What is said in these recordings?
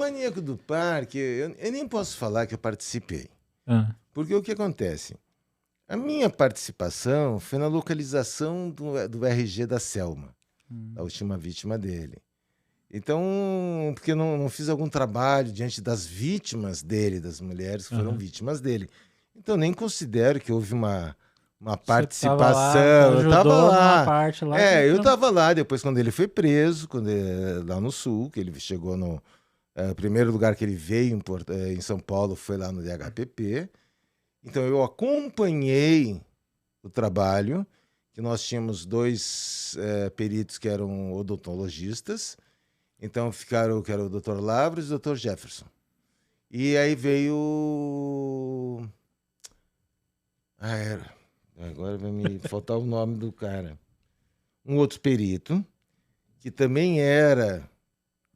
Maníaco do Parque, eu nem posso falar que eu participei. Porque o que acontece? A minha participação foi na localização do RG da Selma, a última vítima dele. Então, porque eu não fiz algum trabalho diante das vítimas dele, das mulheres que foram vítimas dele. Então, nem considero que houve uma participação. Eu estava lá. Parte lá eu estava lá depois quando ele foi preso, lá no Sul, que ele chegou no... o primeiro lugar que ele veio em São Paulo foi lá no DHPP. Então, eu acompanhei o trabalho, que nós tínhamos 2 peritos que eram odontologistas. Então, ficaram, que era o Dr. Lavras e o Dr. Jefferson. E aí veio... agora vai me faltar o nome do cara. Um outro perito, que também era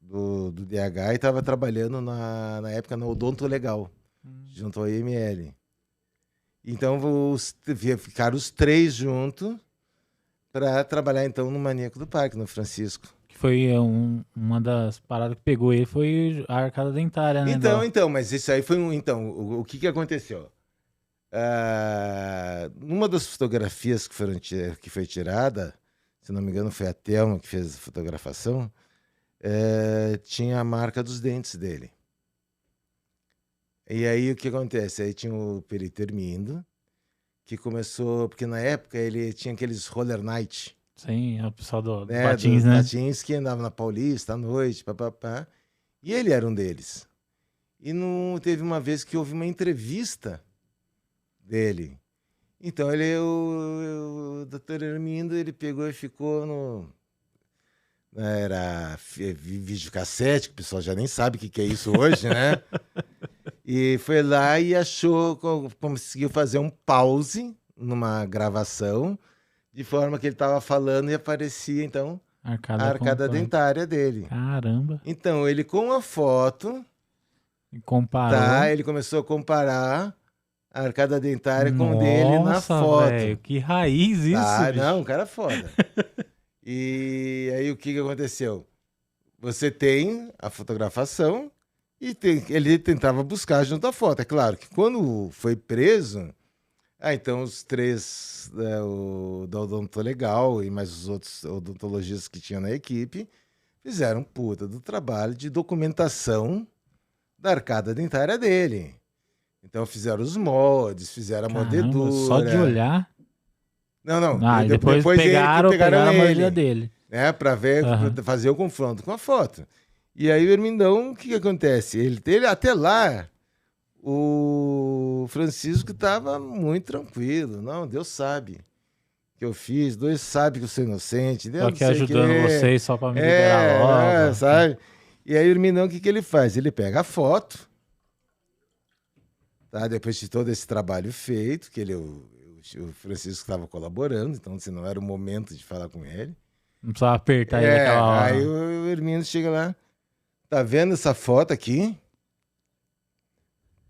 do DH e estava trabalhando na época na Odonto Legal, junto ao IML. Então, ficaram os 3 juntos para trabalhar, então, no Maníaco do Parque, no Francisco. Que foi uma das paradas que pegou ele, foi a arcada dentária, né? Então, mas isso aí foi Então, o que aconteceu? Numa das fotografias que foi tirada, se não me engano foi a Thelma que fez a fotografação, tinha a marca dos dentes dele. E aí o que acontece? Aí tinha o perito Hermindo, que começou, porque na época ele tinha aqueles roller night. Sim, é o pessoal do patins, né? Patins que andava na Paulista à noite, papapá. E ele era um deles. E teve uma vez que houve uma entrevista dele. Então o Dr. Hermindo, ele pegou e ficou no... Era videocassete, que o pessoal já nem sabe o que é isso hoje, né? E foi lá e conseguiu fazer um pause numa gravação, de forma que ele estava falando e aparecia, então, a arcada dentária dele. Caramba! Então, ele com a foto... Comparou. Ele começou a comparar a arcada dentária com dele na foto. Véio, que raiz isso, bicho. Não, um cara foda. E aí o que aconteceu? Você tem a fotografação e ele tentava buscar junto à foto. É claro que quando foi preso, então os 3, o da Odonto Legal e mais os outros odontologistas que tinham na equipe, fizeram puta do trabalho de documentação da arcada dentária dele. Então fizeram os moldes, fizeram a mordedura. Só de olhar? Não. Depois pegaram a mordida dele. Para ver, fazer o confronto com a foto. E aí o Hermindão, o que acontece? Ele até lá, o Francisco estava muito tranquilo. Não, Deus sabe que eu fiz, Deus sabe que eu sou inocente. Só que ajudando vocês só para me liberar logo. Sabe? E aí o Hermindão, o que ele faz? Ele pega a foto, tá? Depois de todo esse trabalho feito, que o Francisco estava colaborando, então se não era o momento de falar com ele. Não precisava apertar ele naquela hora. Aí o Hermindo chega lá, tá vendo essa foto aqui?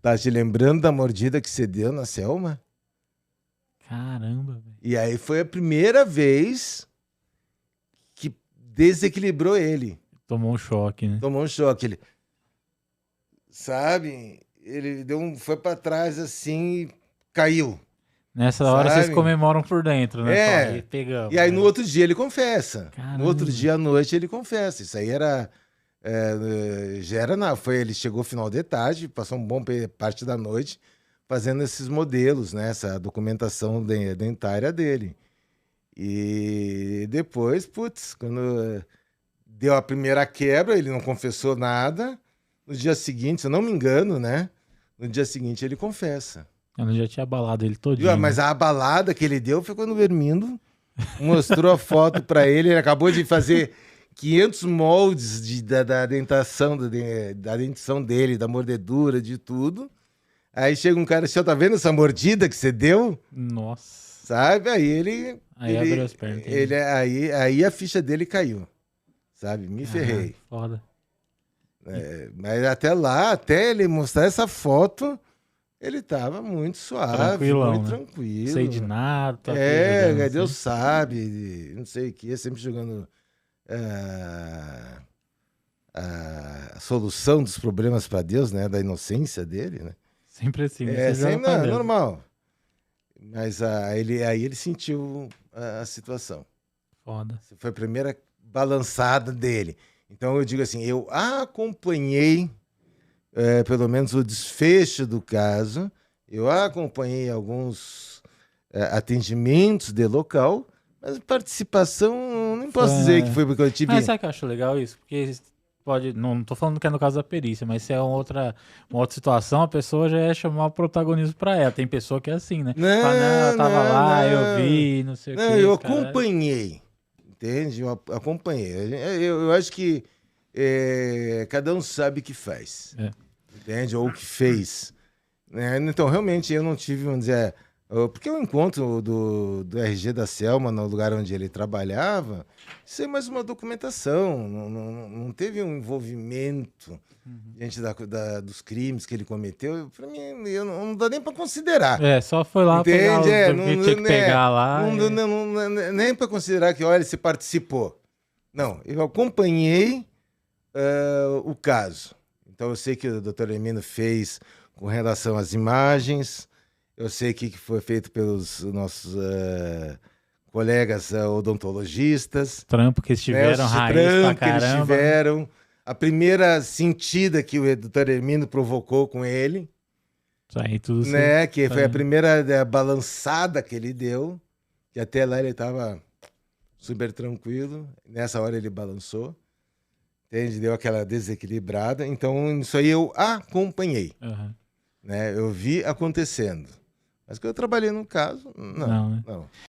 Tá te lembrando da mordida que você deu na Selma? Caramba, velho. E aí foi a primeira vez que desequilibrou ele. Tomou um choque, né? Tomou um choque. Ele, sabe? Ele foi pra trás assim e caiu. Nessa hora vocês comemoram por dentro, né? Pegamos, e aí no outro dia ele confessa. Caramba. No outro dia à noite ele confessa. Isso aí era... já era... ele chegou final de tarde, passou uma boa parte da noite fazendo esses modelos, né? Essa documentação dentária dele. E depois, quando deu a primeira quebra, ele não confessou nada. No dia seguinte, se eu não me engano, né? No dia seguinte ele confessa. Ela já tinha abalado ele todinho. Mas a abalada que ele deu foi quando o Hermindo mostrou a foto para ele. Ele acabou de fazer 500 moldes da dentação, da dentição dele, da mordedura, de tudo. Aí chega um cara assim, tá vendo essa mordida que você deu? Nossa. Sabe? Aí ele... abriu as pernas. Aí a ficha dele caiu. Sabe? Me ferrei. Foda. Mas até ele mostrar essa foto... Ele tava muito suave, muito tranquilo. Não sei de nada. Deus sabe, não sei o que, sempre jogando a solução dos problemas para Deus, né? Da inocência dele, né? Sempre assim, né? É, Você joga sempre, pra não, é Deus. normal. Mas aí ele sentiu a situação. Foda. Foi a primeira balançada dele. Então eu digo assim, eu acompanhei pelo menos o desfecho do caso, eu acompanhei alguns atendimentos de local, mas participação, não posso dizer que foi porque eu tive... Mas sabe que eu acho legal isso? Porque pode, não tô falando que é no caso da perícia, mas se é uma outra situação, a pessoa já ia chamar o protagonismo pra ela. Tem pessoa que é assim, né? Fala, não, ela tava lá, eu vi, não sei o Não, que. eu acompanhei, entende? Eu acompanhei. Eu acho que cada um sabe o que faz, entende? Ou o que fez. Né? Então, realmente, eu não tive, vamos dizer... Porque o encontro do RG da Selma, no lugar onde ele trabalhava, isso é mais uma documentação, não teve um envolvimento diante dos crimes que ele cometeu. Para mim, não dá nem para considerar. Só foi lá pegar Entende? que tinha que pegar lá. Nem para considerar que, olha, você participou. Não, eu acompanhei o caso. Então, eu sei que o doutor Hermínio fez com relação às imagens. Eu sei que foi feito pelos nossos colegas odontologistas. Trampo que eles tiveram, raiz pra caramba. Que eles tiveram. A primeira sentida que o doutor Hermínio provocou com ele. Isso aí tudo né? Que foi a primeira balançada que ele deu. Que até lá ele estava super tranquilo. Nessa hora ele balançou. Entende? Deu aquela desequilibrada. Então, isso aí eu acompanhei. Uhum. Né? Eu vi acontecendo. Mas que eu trabalhei no caso, não.